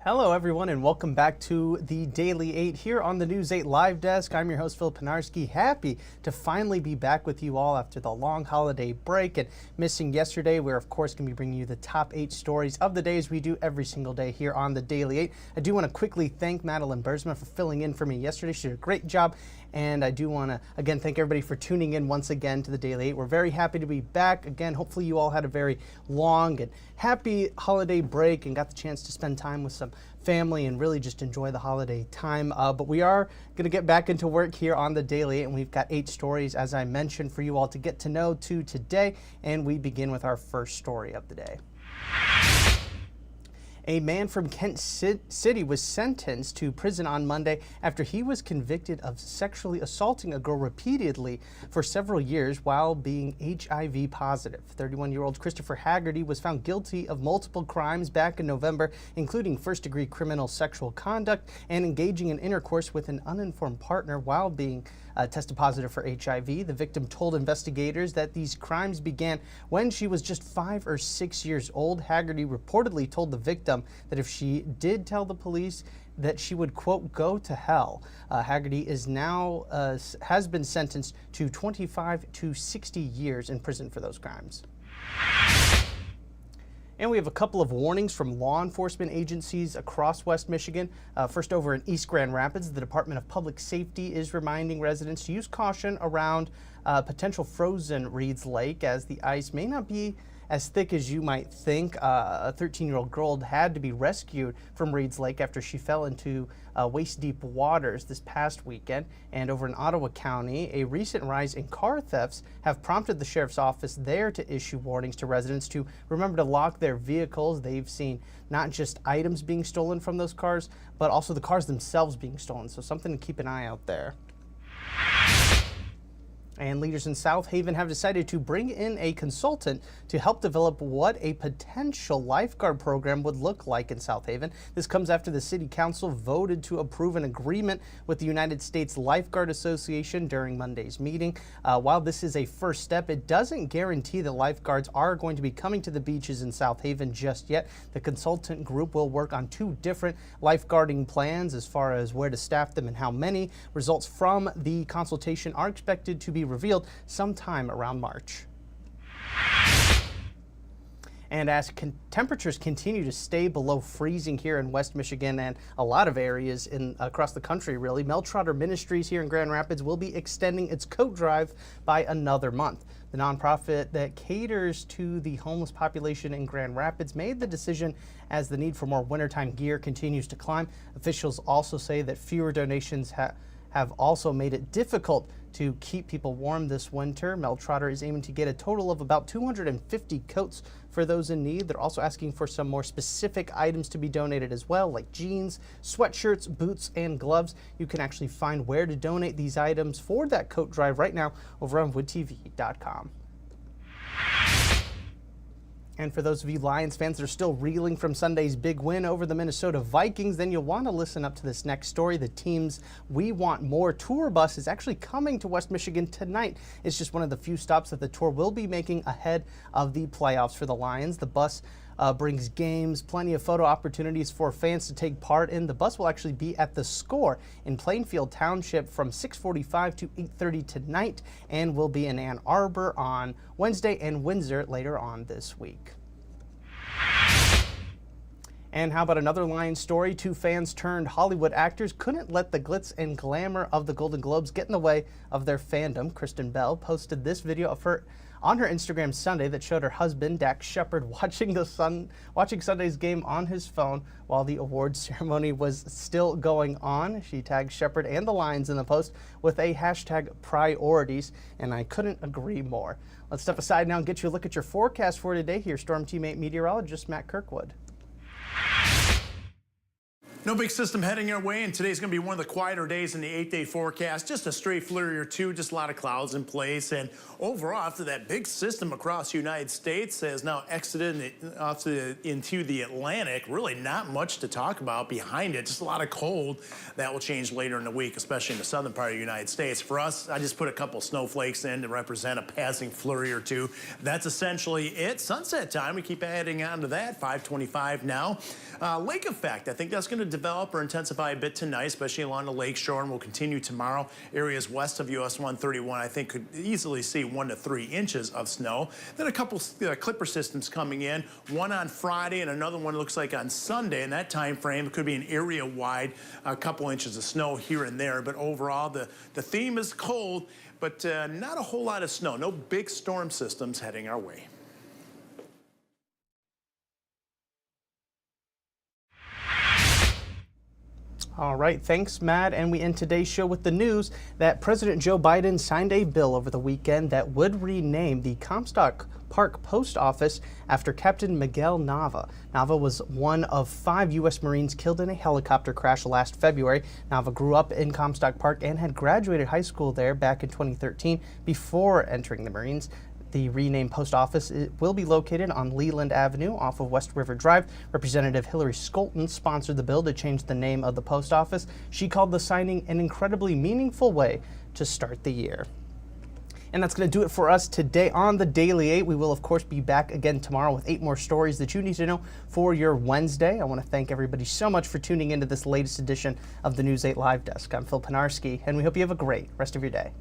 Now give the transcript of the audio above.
Hello, everyone, and welcome back to the Daily 8 here on the News 8 Live Desk. I'm your host, Phil Pinarski. Happy to finally be back with you all after the long holiday break and missing yesterday. We're, of course, going to be bringing you the top 8 stories of the days we do every single day here on the Daily 8. I do want to quickly thank Madeline Bursma for filling in for me yesterday. She did a great job. And I do want to, again, thank everybody for tuning in once again to the Daily 8. We're very happy to be back. Again, hopefully you all had a very long and happy holiday break and got the chance to spend time with some family and really just enjoy the holiday time. But we are going to get back into work here on the Daily 8, and we've got 8 stories, as I mentioned, for you all to get to know today. And we begin with our first story of the day. A man from Kent City was sentenced to prison on Monday after he was convicted of sexually assaulting a girl repeatedly for several years while being HIV positive. 31-year-old Christopher Haggerty was found guilty of multiple crimes back in November, including first-degree criminal sexual conduct and engaging in intercourse with an uninformed partner while being tested positive for HIV. The victim told investigators that these crimes began when she was just 5 or 6 years old. Haggerty reportedly told the victim that if she did tell the police that she would, quote, go to hell. Haggerty is now has been sentenced to 25 to 60 years in prison for those crimes. And we have a couple of warnings from law enforcement agencies across West Michigan. First, over in East Grand Rapids, the Department of Public Safety is reminding residents to use caution around potential frozen Reed's Lake, as the ice may not be as thick as you might think. A 13-year-old girl had to be rescued from Reed's Lake after she fell into waist-deep waters this past weekend. And over in Ottawa County, a recent rise in car thefts have prompted the sheriff's office there to issue warnings to residents to remember to lock their vehicles. They've seen not just items being stolen from those cars, but also the cars themselves being stolen. So something to keep an eye out there. And leaders in South Haven have decided to bring in a consultant to help develop what a potential lifeguard program would look like in South Haven. This comes after the City Council voted to approve an agreement with the United States Lifeguard Association during Monday's meeting. While this is a first step, it doesn't guarantee that lifeguards are going to be coming to the beaches in South Haven just yet. The consultant group will work on 2 different lifeguarding plans as far as where to staff them and how many. Results from the consultation are expected to be revealed sometime around March. And as temperatures continue to stay below freezing here in West Michigan and a lot of areas across the country, really, Meltrotter Ministries here in Grand Rapids will be extending its coat drive by another month. The nonprofit that caters to the homeless population in Grand Rapids made the decision as the need for more wintertime gear continues to climb. Officials also say that fewer donations have also made it difficult to keep people warm this winter. Meltrotter is aiming to get a total of about 250 coats for those in need. They're also asking for some more specific items to be donated as well, like jeans, sweatshirts, boots, and gloves. You can actually find where to donate these items for that coat drive right now over on woodtv.com. And for those of you Lions fans that are still reeling from Sunday's big win over the Minnesota Vikings, then you'll want to listen up to this next story. The team's We Want More tour bus is actually coming to West Michigan tonight. It's just one of the few stops that the tour will be making ahead of the playoffs for the Lions. The bus brings games, plenty of photo opportunities for fans to take part in. The bus will actually be at the Score in Plainfield Township from 6:45 to 8:30 tonight, and will be in Ann Arbor on Wednesday and Windsor later on this week. And how about another Lions story? 2 fans turned Hollywood actors couldn't let the glitz and glamour of the Golden Globes get in the way of their fandom. Kristen Bell posted this video of her on her Instagram Sunday that showed her husband, Dax Shepard, watching Sunday's game on his phone while the awards ceremony was still going on. She tagged Shepard and the Lions in the post with a hashtag priorities, and I couldn't agree more. Let's step aside now and get you a look at your forecast for today. Here's Storm Team 8 meteorologist Matt Kirkwood. No big system heading our way, and today's going to be one of the quieter days in the 8-day forecast. Just a stray flurry or two, just a lot of clouds in place. And overall, after that big system across the United States has now exited into the Atlantic, really not much to talk about behind it. Just a lot of cold. That will change later in the week, especially in the southern part of the United States. For us, I just put a couple snowflakes in to represent a passing flurry or two. That's essentially it. Sunset time, we keep adding on to that, 5:25 now. Lake effect, I think that's going to develop or intensify a bit tonight, especially along the lake shore, and will continue tomorrow. Areas west of US 131, I think, could easily see 1 to 3 inches of snow. Then a couple clipper systems coming in, one on Friday and another one looks like on Sunday. In that time frame, it could be an area-wide, a couple inches of snow here and there. But overall, the theme is cold, but not a whole lot of snow. No big storm systems heading our way. All right, thanks, Matt. And we end today's show with the news that President Joe Biden signed a bill over the weekend that would rename the Comstock Park Post Office after Captain Miguel Nava. Nava was one of 5 U.S. Marines killed in a helicopter crash last February. Nava grew up in Comstock Park and had graduated high school there back in 2013 before entering the Marines. The renamed post office will be located on Leland Avenue off of West River Drive. Representative Hillary Skolton sponsored the bill to change the name of the post office. She called the signing an incredibly meaningful way to start the year. And that's going to do it for us today on the Daily 8. We will, of course, be back again tomorrow with 8 more stories that you need to know for your Wednesday. I want to thank everybody so much for tuning into this latest edition of the News 8 Live Desk. I'm Phil Panarski, and we hope you have a great rest of your day.